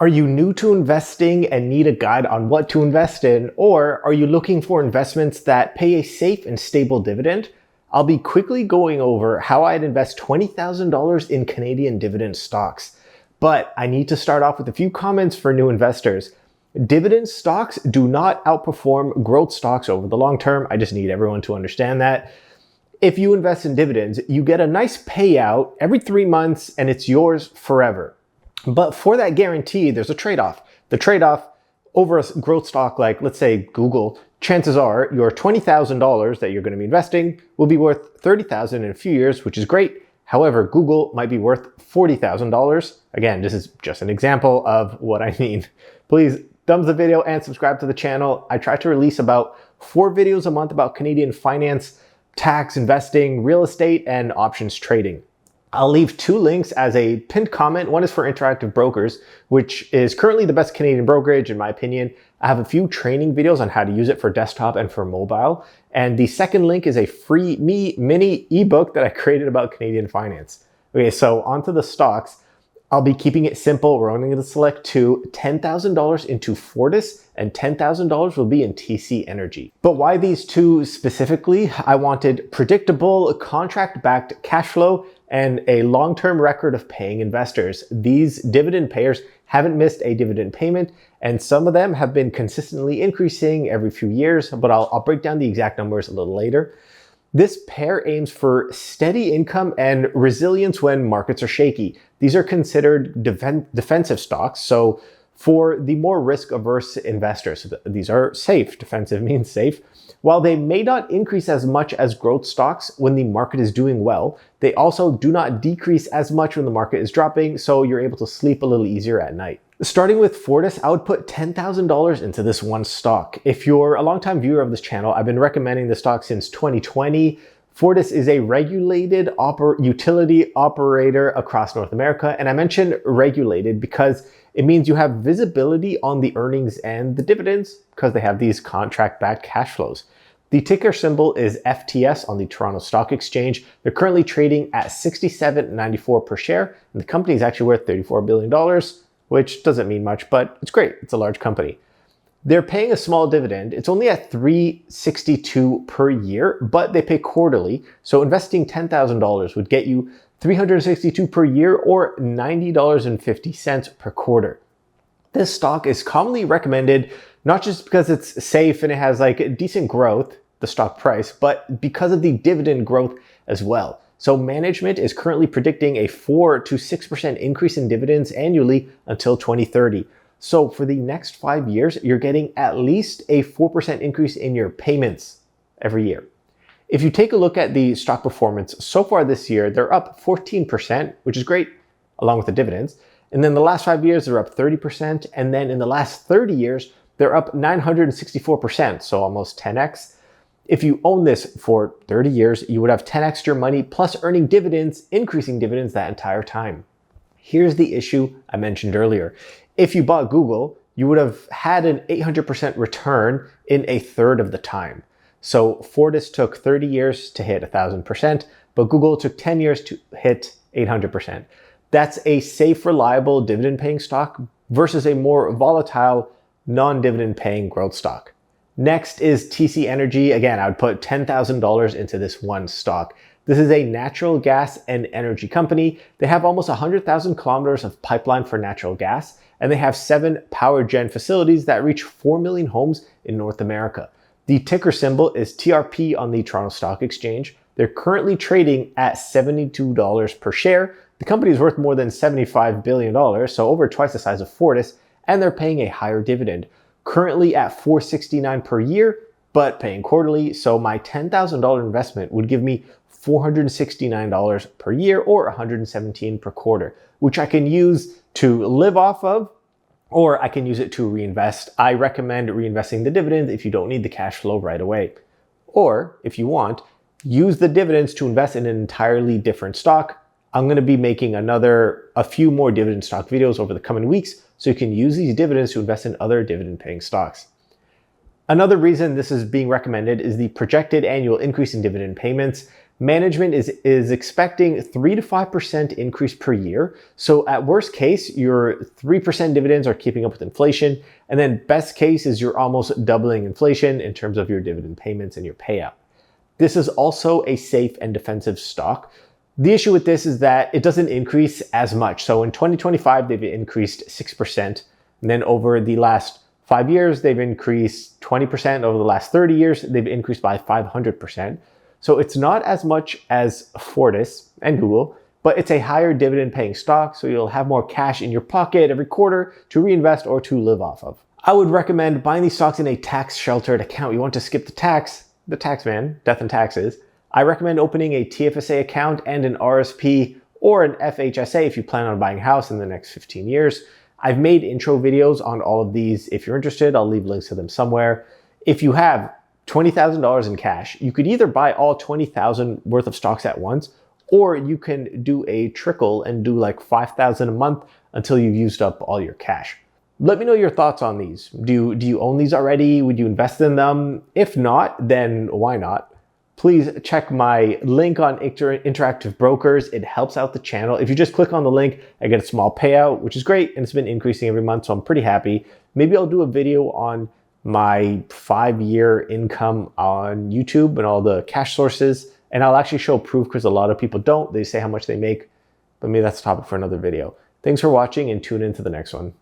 Are you new to investing and need a guide on what to invest in? Or are you looking for investments that pay a safe and stable dividend? I'll be quickly going over how I'd invest $20,000 in Canadian dividend stocks. But I need to start off with a few comments for new investors. Dividend stocks do not outperform growth stocks over the long term. I just need everyone to understand that. If you invest in dividends, you get a nice payout every 3 months and it's yours forever. But for that guarantee, there's a trade-off. The trade-off over a growth stock like, let's say, Google, chances are your $20,000 that you're going to be investing will be worth $30,000 in a few years, which is great. However, Google might be worth $40,000. Again, this is just an example of what I mean. Please thumbs the video and subscribe to the channel. I try to release about 4 videos a month about Canadian finance, tax, investing, real estate, and options trading. I'll leave 2 links as a pinned comment. One is for Interactive Brokers, which is currently the best Canadian brokerage, in my opinion. I have a few training videos on how to use it for desktop and for mobile. And the second link is a free mini ebook that I created about Canadian finance. Okay, so onto the stocks. I'll be keeping it simple. We're only going to select 2, $10,000 into Fortis and $10,000 will be in TC Energy. But why these 2 specifically? I wanted predictable contract-backed cash flow and a long-term record of paying investors. These dividend payers haven't missed a dividend payment, and some of them have been consistently increasing every few years, but I'll break down the exact numbers a little later. This pair aims for steady income and resilience when markets are shaky. These are considered defensive stocks, so for the more risk-averse investors, these are safe. Defensive means safe. While they may not increase as much as growth stocks when the market is doing well, they also do not decrease as much when the market is dropping, so you're able to sleep a little easier at night. Starting with Fortis, I would put $10,000 into this one stock. If you're a longtime viewer of this channel, I've been recommending the stock since 2020. Fortis is a regulated utility operator across North America, and I mentioned regulated because it means you have visibility on the earnings and the dividends because they have these contract-backed cash flows. The ticker symbol is FTS on the Toronto Stock Exchange. They're currently trading at $67.94 per share, and the company is actually worth $34 billion, which doesn't mean much, but it's great. It's a large company. They're paying a small dividend. It's only at $3.62 per year, but they pay quarterly. So investing $10,000 would get you $362 per year or $90.50 per quarter. This stock is commonly recommended not just because it's safe and it has like decent growth, the stock price, but because of the dividend growth as well. So management is currently predicting a 4 to 6% increase in dividends annually until 2030. So for the next 5 years, you're getting at least a 4% increase in your payments every year. If you take a look at the stock performance so far this year, they're up 14%, which is great, along with the dividends. And then the last 5 years, they're up 30%. And then in the last 30 years, they're up 964%, so almost 10x. If you own this for 30 years, you would have 10x your money plus earning dividends, increasing dividends that entire time. Here's the issue I mentioned earlier. If you bought Google, you would have had an 800% return in a third of the time. So Fortis took 30 years to hit 1,000%, but Google took 10 years to hit 800%. That's a safe, reliable dividend paying stock versus a more volatile, non-dividend paying growth stock. Next is TC Energy. Again, I would put $10,000 into this one stock. This is a natural gas and energy company. They have almost 100,000 kilometers of pipeline for natural gas, and they have 7 power gen facilities that reach 4 million homes in North America. The ticker symbol is TRP on the Toronto Stock Exchange. They're currently trading at $72 per share. The company is worth more than $75 billion, so over twice the size of Fortis, and they're paying a higher dividend. Currently at $4.69 per year, but paying quarterly, so my $10,000 investment would give me $469 per year or $117 per quarter, which I can use to live off of, or I can use it to reinvest. I recommend reinvesting the dividends if you don't need the cash flow right away. Or if you want, use the dividends to invest in an entirely different stock. I'm going to be making a few more dividend stock videos over the coming weeks, so you can use these dividends to invest in other dividend paying stocks. Another reason this is being recommended is the projected annual increase in dividend payments. Management is expecting 3 to 5% increase per year. So at worst case, your 3% dividends are keeping up with inflation. And then best case is you're almost doubling inflation in terms of your dividend payments and your payout. This is also a safe and defensive stock. The issue with this is that it doesn't increase as much. So in 2025, they've increased 6%. And then over the last 5 years, they've increased 20%. Over the last 30 years, they've increased by 500%. So it's not as much as Fortis and Google, but it's a higher dividend paying stock. So you'll have more cash in your pocket every quarter to reinvest or to live off of. I would recommend buying these stocks in a tax sheltered account. You want to skip the tax man, death and taxes. I recommend opening a TFSA account and an RRSP or an FHSA if you plan on buying a house in the next 15 years. I've made intro videos on all of these. If you're interested, I'll leave links to them somewhere. If you have $20,000 in cash, you could either buy all $20,000 worth of stocks at once, or you can do a trickle and do like $5,000 a month until you've used up all your cash. Let me know your thoughts on these. Do you own these already? Would you invest in them? If not, then why not? Please check my link on Interactive Brokers. It helps out the channel. If you just click on the link, I get a small payout, which is great, and it's been increasing every month, so I'm pretty happy. Maybe I'll do a video on my 5-year income on YouTube and all the cash sources. And I'll actually show proof because a lot of people don't. They say how much they make, but maybe that's a topic for another video. Thanks for watching and tune in to the next one.